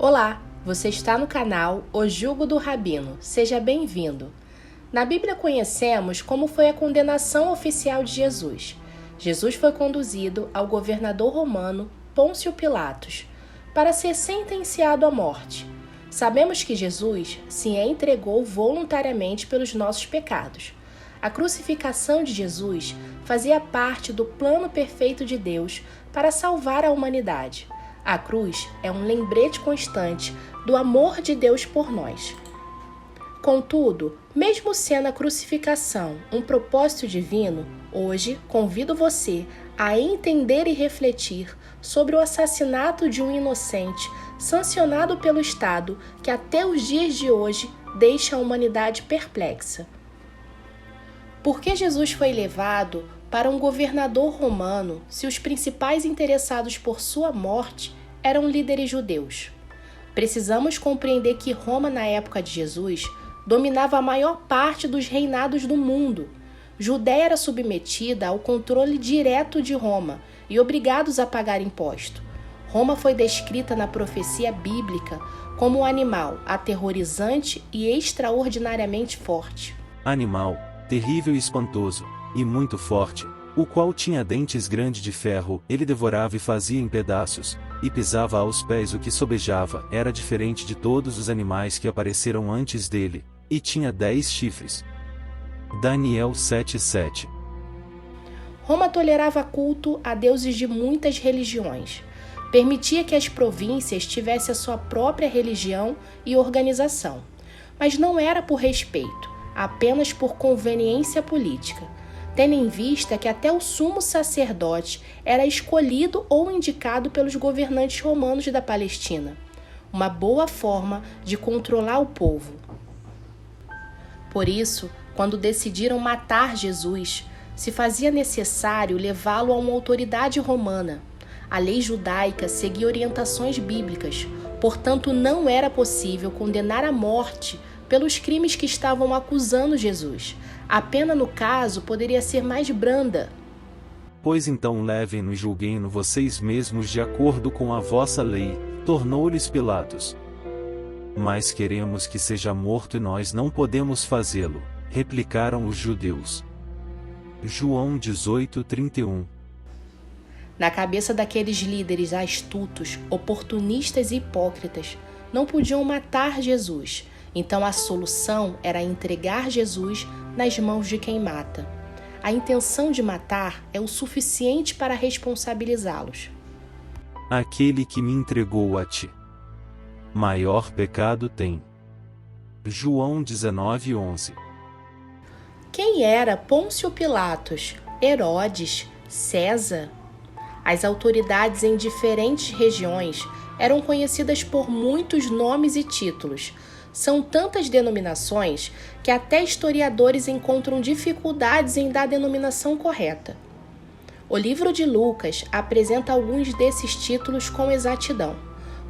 Olá, você está no canal O Jugo do Rabino. Seja bem-vindo. Na Bíblia conhecemos como foi a condenação oficial de Jesus. Jesus foi conduzido ao governador romano Pôncio Pilatos para ser sentenciado à morte. Sabemos que Jesus se entregou voluntariamente pelos nossos pecados. A crucificação de Jesus fazia parte do plano perfeito de Deus para salvar a humanidade. A cruz é um lembrete constante do amor de Deus por nós. Contudo, mesmo sendo a crucificação um propósito divino, hoje convido você a entender e refletir sobre o assassinato de um inocente sancionado pelo Estado que até os dias de hoje deixa a humanidade perplexa. Por que Jesus foi levado para um governador romano se os principais interessados por sua morte eram líderes judeus? Precisamos compreender que Roma, na época de Jesus, dominava a maior parte dos reinados do mundo. Judéia era submetida ao controle direto de Roma e obrigados a pagar imposto. Roma foi descrita na profecia bíblica como um animal aterrorizante e extraordinariamente forte. Animal, terrível e espantoso, e muito forte, o qual tinha dentes grandes de ferro, ele devorava e fazia em pedaços, e pisava aos pés o que sobejava, era diferente de todos os animais que apareceram antes dele, e tinha 10 chifres. Daniel 7:7. Roma tolerava culto a deuses de muitas religiões. Permitia que as províncias tivessem a sua própria religião e organização. Mas não era por respeito, apenas por conveniência política, tendo em vista que até o sumo sacerdote era escolhido ou indicado pelos governantes romanos da Palestina, uma boa forma de controlar o povo. Por isso, quando decidiram matar Jesus, se fazia necessário levá-lo a uma autoridade romana. A lei judaica seguia orientações bíblicas, portanto não era possível condenar à morte pelos crimes que estavam acusando Jesus. A pena, no caso, poderia ser mais branda. Pois então levem-no e julguem-no vocês mesmos de acordo com a vossa lei, tornou-lhes Pilatos. Mas queremos que seja morto e nós não podemos fazê-lo, replicaram os judeus. João 18:31. Na cabeça daqueles líderes astutos, oportunistas e hipócritas, não podiam matar Jesus. Então a solução era entregar Jesus nas mãos de quem mata. A intenção de matar é o suficiente para responsabilizá-los. Aquele que me entregou a ti, maior pecado tem. João 19:11. Quem era Pôncio Pilatos, Herodes, César? As autoridades em diferentes regiões eram conhecidas por muitos nomes e títulos. São tantas denominações que até historiadores encontram dificuldades em dar a denominação correta. O livro de Lucas apresenta alguns desses títulos com exatidão.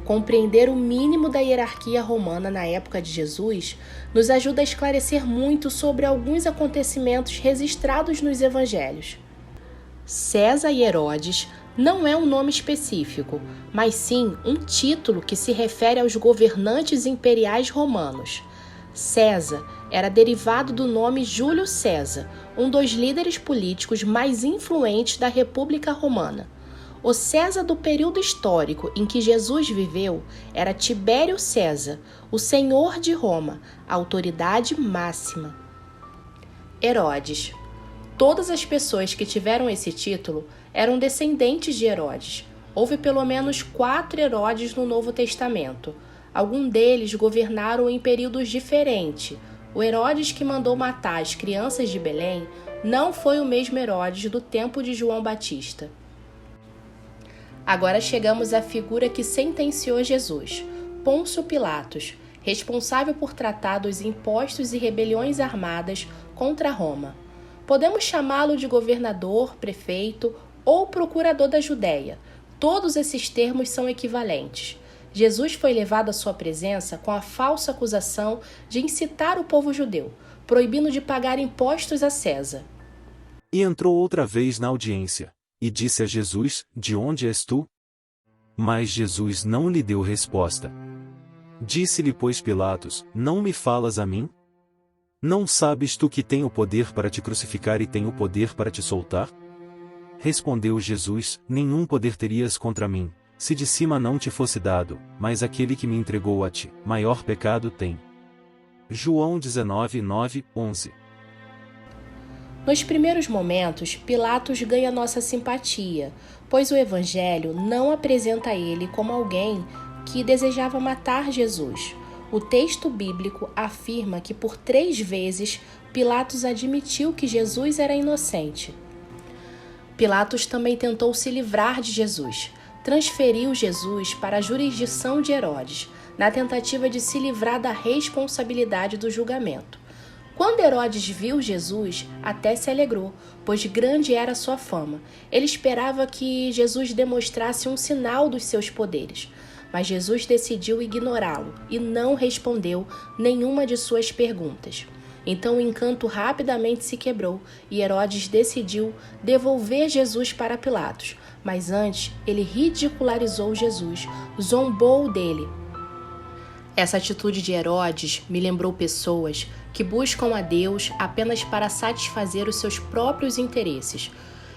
Compreender o mínimo da hierarquia romana na época de Jesus nos ajuda a esclarecer muito sobre alguns acontecimentos registrados nos evangelhos. César e Herodes não é um nome específico, mas sim um título que se refere aos governantes imperiais romanos. César era derivado do nome Júlio César, um dos líderes políticos mais influentes da República Romana. O César do período histórico em que Jesus viveu era Tibério César, o senhor de Roma, a autoridade máxima. Herodes. Todas as pessoas que tiveram esse título eram descendentes de Herodes. Houve pelo menos 4 Herodes no Novo Testamento. Alguns deles governaram em períodos diferentes. O Herodes que mandou matar as crianças de Belém não foi o mesmo Herodes do tempo de João Batista. Agora chegamos à figura que sentenciou Jesus, Pôncio Pilatos, responsável por tratar dos impostos e rebeliões armadas contra Roma. Podemos chamá-lo de governador, prefeito ou procurador da Judéia. Todos esses termos são equivalentes. Jesus foi levado à sua presença com a falsa acusação de incitar o povo judeu, proibindo de pagar impostos a César. E entrou outra vez na audiência, e disse a Jesus: De onde és tu? Mas Jesus não lhe deu resposta. Disse-lhe, pois, Pilatos: Não me falas a mim? Não sabes tu que tenho poder para te crucificar e tenho poder para te soltar? Respondeu Jesus: Nenhum poder terias contra mim, se de cima não te fosse dado, mas aquele que me entregou a ti, maior pecado tem. João 19, 9, 11. Nos primeiros momentos, Pilatos ganha nossa simpatia, pois o Evangelho não apresenta ele como alguém que desejava matar Jesus. O texto bíblico afirma que por 3 vezes Pilatos admitiu que Jesus era inocente. Pilatos também tentou se livrar de Jesus. Transferiu Jesus para a jurisdição de Herodes, na tentativa de se livrar da responsabilidade do julgamento. Quando Herodes viu Jesus, até se alegrou, pois grande era sua fama. Ele esperava que Jesus demonstrasse um sinal dos seus poderes. Mas Jesus decidiu ignorá-lo e não respondeu nenhuma de suas perguntas. Então o encanto rapidamente se quebrou e Herodes decidiu devolver Jesus para Pilatos. Mas antes, ele ridicularizou Jesus, zombou dele. Essa atitude de Herodes me lembrou pessoas que buscam a Deus apenas para satisfazer os seus próprios interesses.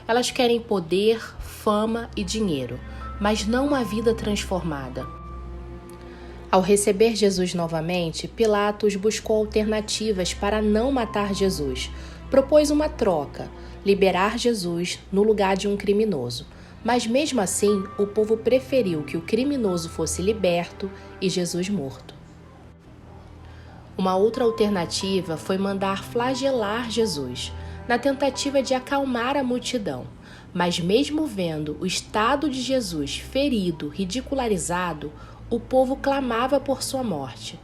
Elas querem poder, fama e dinheiro, mas não uma vida transformada. Ao receber Jesus novamente, Pilatos buscou alternativas para não matar Jesus. Propôs uma troca, liberar Jesus no lugar de um criminoso. Mas mesmo assim, o povo preferiu que o criminoso fosse liberto e Jesus morto. Uma outra alternativa foi mandar flagelar Jesus, na tentativa de acalmar a multidão. Mas mesmo vendo o estado de Jesus ferido, ridicularizado, o povo clamava por sua morte.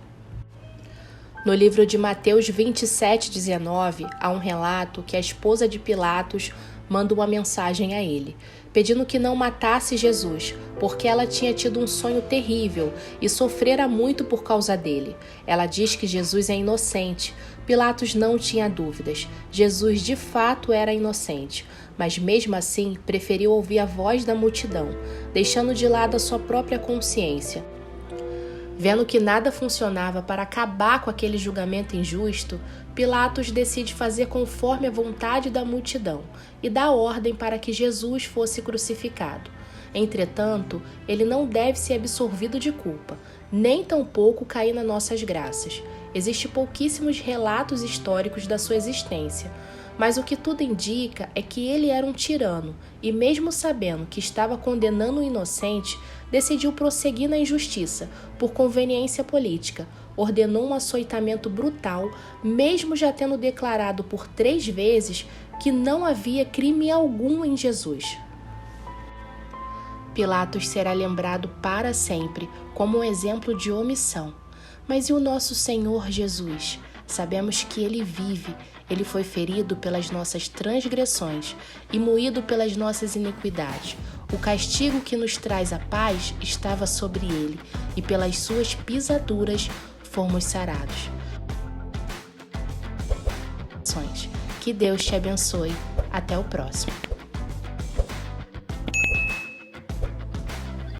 No livro de Mateus 27:19, há um relato que a esposa de Pilatos manda uma mensagem a ele, pedindo que não matasse Jesus, porque ela tinha tido um sonho terrível e sofrera muito por causa dele. Ela diz que Jesus é inocente. Pilatos não tinha dúvidas. Jesus de fato era inocente, mas mesmo assim preferiu ouvir a voz da multidão, deixando de lado a sua própria consciência. Vendo que nada funcionava para acabar com aquele julgamento injusto, Pilatos decide fazer conforme a vontade da multidão e dá ordem para que Jesus fosse crucificado. Entretanto, ele não deve ser absorvido de culpa, nem tampouco cair nas nossas graças. Existem pouquíssimos relatos históricos da sua existência, mas o que tudo indica é que ele era um tirano e, mesmo sabendo que estava condenando o inocente, decidiu prosseguir na injustiça por conveniência política. Ordenou um açoitamento brutal, mesmo já tendo declarado por 3 vezes que não havia crime algum em Jesus. Pilatos será lembrado para sempre como um exemplo de omissão. Mas e o nosso Senhor Jesus? Sabemos que ele vive. Ele foi ferido pelas nossas transgressões e moído pelas nossas iniquidades. O castigo que nos traz a paz estava sobre ele, e pelas suas pisaduras fomos sarados. Que Deus te abençoe. Até o próximo.